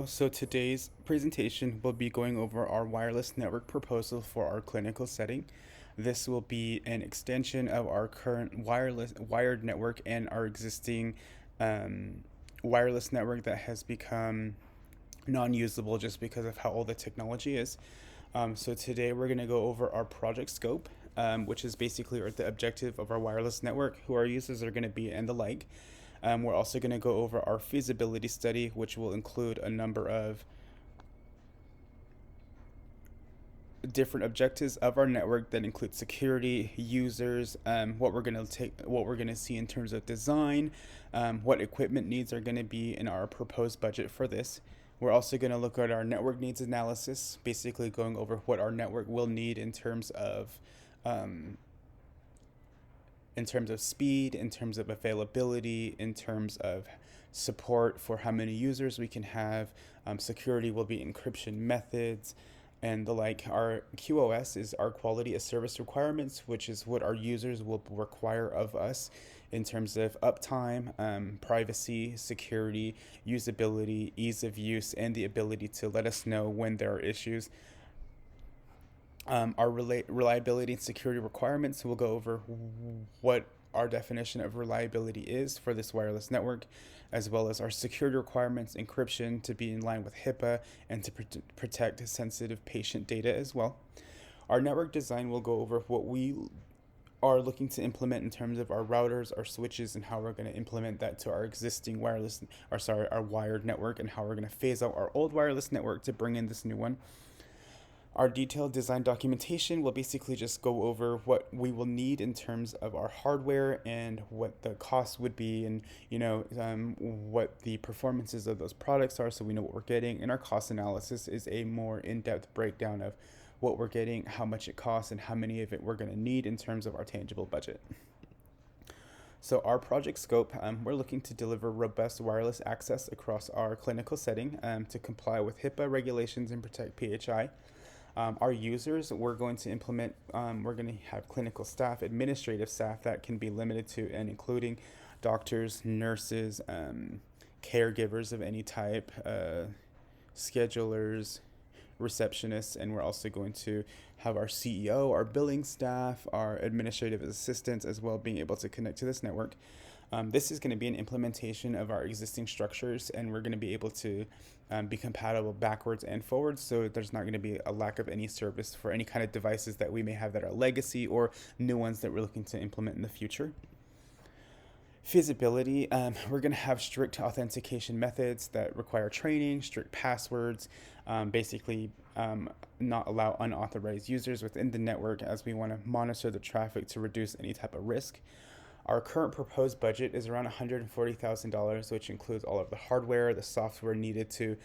So today's presentation will be going over our wireless network proposal for our clinical setting. This will be an extension of our current wired network and our existing um, wireless network that has become non-usable just because of how old the technology is. So today we're going to go over our project scope, which is basically the objective of our wireless network, who our users are going to be, and the like. We're also going to go over our feasibility study, which will include a number of different objectives of our network that include security, users, what we're going to see in terms of design, what equipment needs are going to be in our proposed budget for this. We're also going to look at our network needs analysis, basically going over what our network will need um, in terms of speed, in terms of availability, in terms of support for how many users we can have. Security will be encryption methods and the like. Our QoS is our quality of service requirements, which is what our users will require of us in terms of uptime, privacy, security, usability, ease of use, and the ability to let us know when there are issues. Our reliability and security requirements. We'll go over what our definition of reliability is for this wireless network, as well as our security requirements, encryption to be in line with HIPAA, and to protect sensitive patient data as well. Our network design will go over what we are looking to implement in terms of our routers, our switches, and how we're going to implement that to our existing our wired network, and how we're going to phase out our old wireless network to bring in this new one. Our detailed design documentation will basically just go over what we will need in terms of our hardware and what the cost would be, and what the performances of those products are, so we know what we're getting. And our cost analysis is a more in-depth breakdown of what we're getting, how much it costs, and how many of it we're going to need in terms of our tangible budget. So our project scope, we're looking to deliver robust wireless access across our clinical setting to comply with HIPAA regulations and protect PHI. Our users, we're going to implement, we're going to have clinical staff, administrative staff that can be limited to and including doctors, nurses, caregivers of any type, schedulers, receptionists, and we're also going to have our CEO, our billing staff, our administrative assistants as well being able to connect to this network. This is going to be an implementation of our existing structures, and we're going to be able to be compatible backwards and forwards, so there's not going to be a lack of any service for any kind of devices that we may have that are legacy or new ones that we're looking to implement in the future. Feasibility, we're going to have strict authentication methods that require training, strict passwords, basically not allow unauthorized users within the network, as we want to monitor the traffic to reduce any type of risk. Our current proposed budget is around $140,000, which includes all of the hardware, the software needed to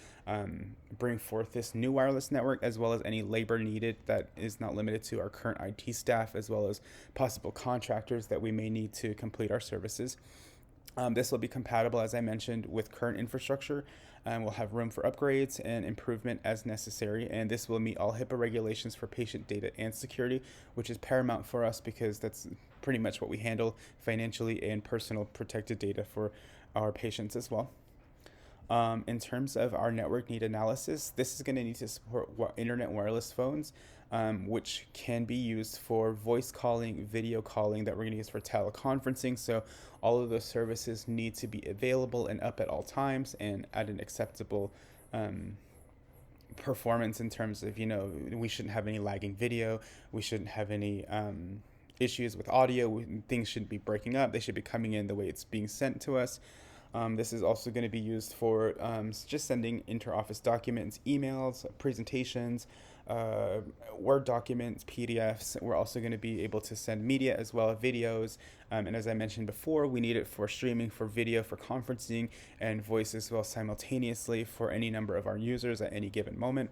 bring forth this new wireless network, as well as any labor needed that is not limited to our current IT staff, as well as possible contractors that we may need to complete our services. This will be compatible, as I mentioned, with current infrastructure. We'll have room for upgrades and improvement as necessary, and this will meet all HIPAA regulations for patient data and security, which is paramount for us because that's pretty much what we handle financially and personal protected data for our patients as well. In terms of our network need analysis, this is going to need to support internet wireless phones, which can be used for voice calling, video calling, that we're going to use for teleconferencing. So all of those services need to be available and up at all times and at an acceptable performance in terms of, we shouldn't have any lagging video, we shouldn't have any issues with audio, things shouldn't be breaking up, they should be coming in the way it's being sent to us. This is also going to be used for just sending inter-office documents, emails, presentations, Word documents, PDFs. We're also going to be able to send media as well, videos. And as I mentioned before, we need it for streaming, for video, for conferencing, and voice as well simultaneously for any number of our users at any given moment.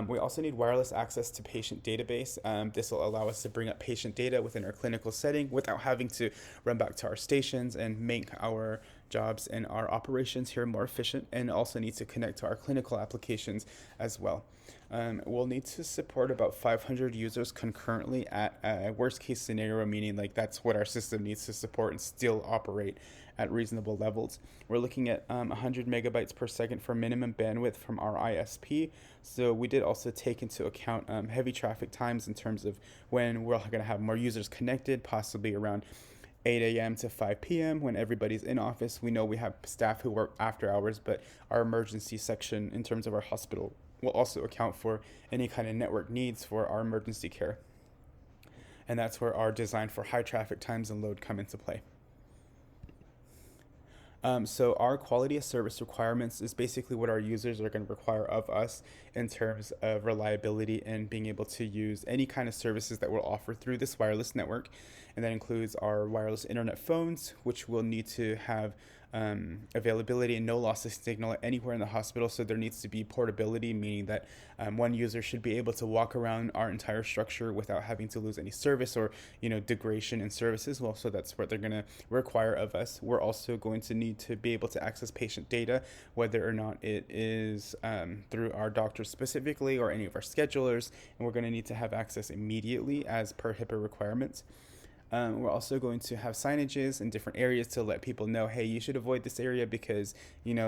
We also need wireless access to patient database. This will allow us to bring up patient data within our clinical setting without having to run back to our stations and make our jobs and our operations here more efficient, and also need to connect to our clinical applications as well. We'll need to support about 500 users concurrently at a worst case scenario, meaning like that's what our system needs to support and still operate at reasonable levels. We're looking at 100 megabytes per second for minimum bandwidth from our ISP. So we did also take into account heavy traffic times in terms of when we're going to have more users connected, possibly around 8 a.m. to 5 p.m. when everybody's in office. We know we have staff who work after hours, but our emergency section in terms of our hospital will also account for any kind of network needs for our emergency care. And that's where our design for high traffic times and load come into play. So our quality of service requirements is basically what our users are going to require of us in terms of reliability and being able to use any kind of services that we'll offer through this wireless network. And that includes our wireless internet phones, which will need to have availability and no loss of signal anywhere in the hospital. So there needs to be portability, meaning that one user should be able to walk around our entire structure without having to lose any service or degradation in services. Well, so that's what they're going to require of us. We're also going to need to be able to access patient data, whether or not it is through our doctors specifically or any of our schedulers, and we're going to need to have access immediately as per HIPAA requirements. We're also going to have signages in different areas to let people know, hey, you should avoid this area because,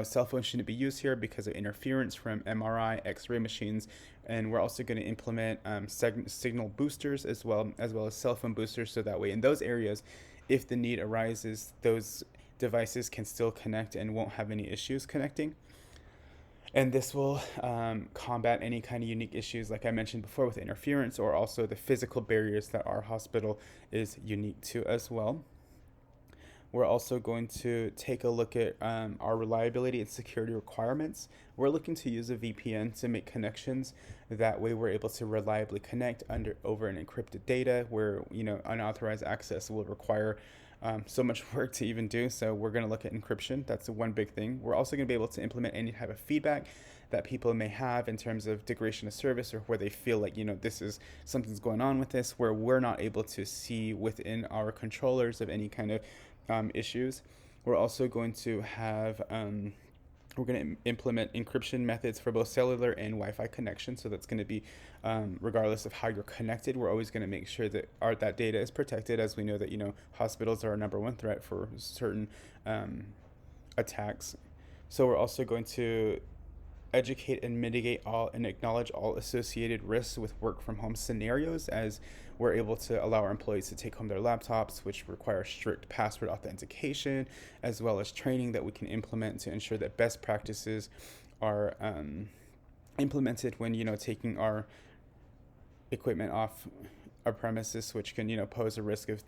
cell phones shouldn't be used here because of interference from MRI, X-ray machines. And we're also going to implement signal boosters as well as cell phone boosters. So that way in those areas, if the need arises, those devices can still connect and won't have any issues connecting. And this will combat any kind of unique issues, like I mentioned before, with interference or also the physical barriers that our hospital is unique to as well. We're also going to take a look at our reliability and security requirements. We're looking to use a VPN to make connections. That way we're able to reliably connect over an encrypted data where, unauthorized access will require so much work to even do. So we're going to look at encryption. That's one big thing. We're also going to be able to implement any type of feedback that people may have in terms of degradation of service or where they feel like, this is something's going on with this, where we're not able to see within our controllers of any kind of issues. We're also going to have we're going to implement encryption methods for both cellular and Wi-Fi connection. So that's going to be regardless of how you're connected, we're always going to make sure that that data is protected, as we know that hospitals are our number one threat for certain attacks. So we're also going to educate and mitigate all and acknowledge all associated risks with work from home scenarios, as we're able to allow our employees to take home their laptops, which require strict password authentication, as well as training that we can implement to ensure that best practices are implemented when taking our equipment off our premises, which can pose a risk of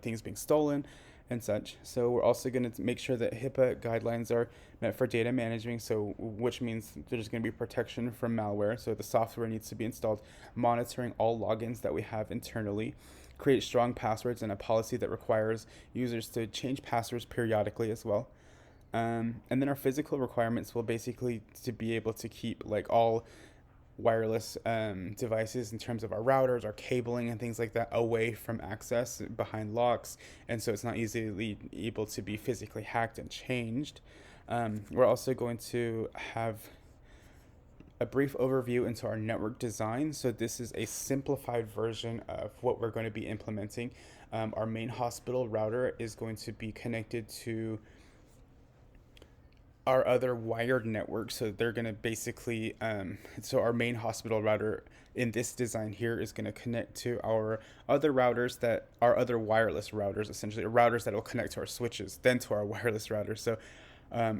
things being stolen and such. So we're also going to make sure that HIPAA guidelines are met for data management, so which means there's going to be protection from malware. So the software needs to be installed, monitoring all logins that we have internally, create strong passwords, and a policy that requires users to change passwords periodically as well. And then our physical requirements will basically to be able to keep like all wireless devices in terms of our routers, our cabling, and things like that away from access behind locks, and so it's not easily able to be physically hacked and changed. We're also going to have a brief overview into our network design. So this is a simplified version of what we're going to be implementing. Our main hospital router is going to be connected to our other wired networks. So they're going to basically, so our main hospital router in this design here is going to connect to our other routers that are other wireless routers, essentially routers that will connect to our switches, then to our wireless routers. So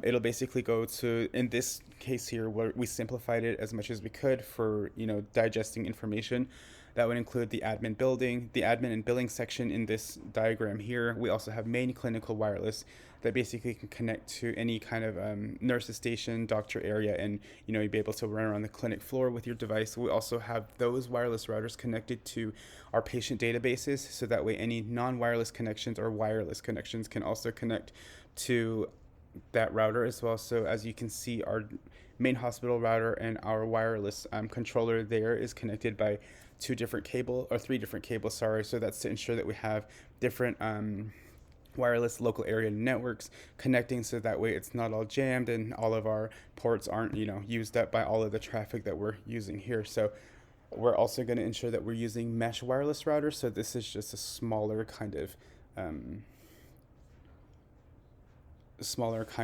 it'll basically go to, in this case here, where we simplified it as much as we could for, digesting information. That would include the admin building, the admin and billing section in this diagram here. We also have main clinical wireless that basically can connect to any kind of nurse's station, doctor area, and you'd be able to run around the clinic floor with your device. We also have those wireless routers connected to our patient databases, so that way any non-wireless connections or wireless connections can also connect to that router as well. So as you can see, our main hospital router and our wireless controller there is connected by three different cables, sorry. So that's to ensure that we have different wireless local area networks connecting, so that way it's not all jammed and all of our ports aren't, used up by all of the traffic that we're using here. So we're also going to ensure that we're using mesh wireless routers. So this is just a smaller kind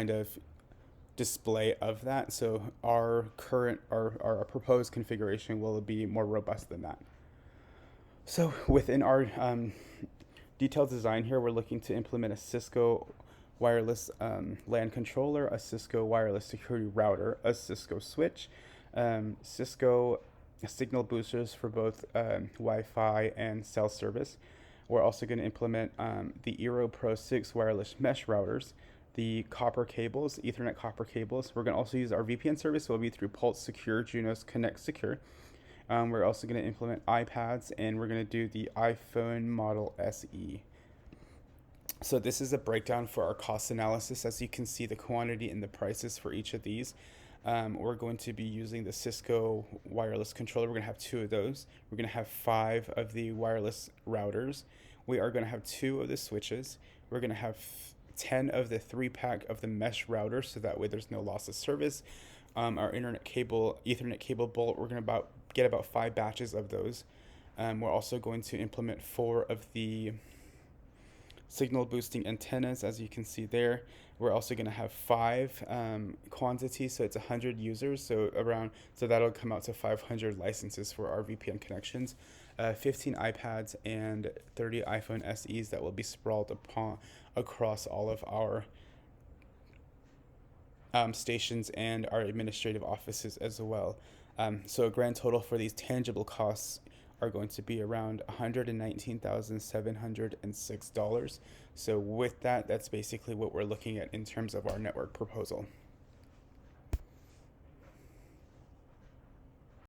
of display of that. So our proposed configuration will be more robust than that. So within our detailed design here, we're looking to implement a Cisco wireless LAN controller, a Cisco wireless security router, a Cisco switch, Cisco signal boosters for both Wi-Fi and cell service. We're also going to implement the Eero Pro 6 wireless mesh routers, the copper cables, Ethernet copper cables. We're going to also use our VPN service. It will be through Pulse Secure, Junos Connect Secure. We're also going to implement iPads, and we're going to do the iPhone Model SE. So this is a breakdown for our cost analysis. As you can see, the quantity and the prices for each of these. We're going to be using the Cisco wireless controller. We're going to have 2 of those. We're going to have 5 of the wireless routers. We are going to have 2 of the switches. We're going to have 10 of the 3-pack of the mesh routers, so that way there's no loss of service. Our Ethernet cable bolt, we're going to get about 5 batches of those. We're also going to implement 4 of the signal boosting antennas, as you can see there. We're also going to have 5 quantities, so it's 100 users, so that'll come out to 500 licenses for our VPN connections, 15 iPads and 30 iPhone SEs that will be sprawled across all of our stations and our administrative offices as well. So a grand total for these tangible costs are going to be around $119,706. So with that, that's basically what we're looking at in terms of our network proposal.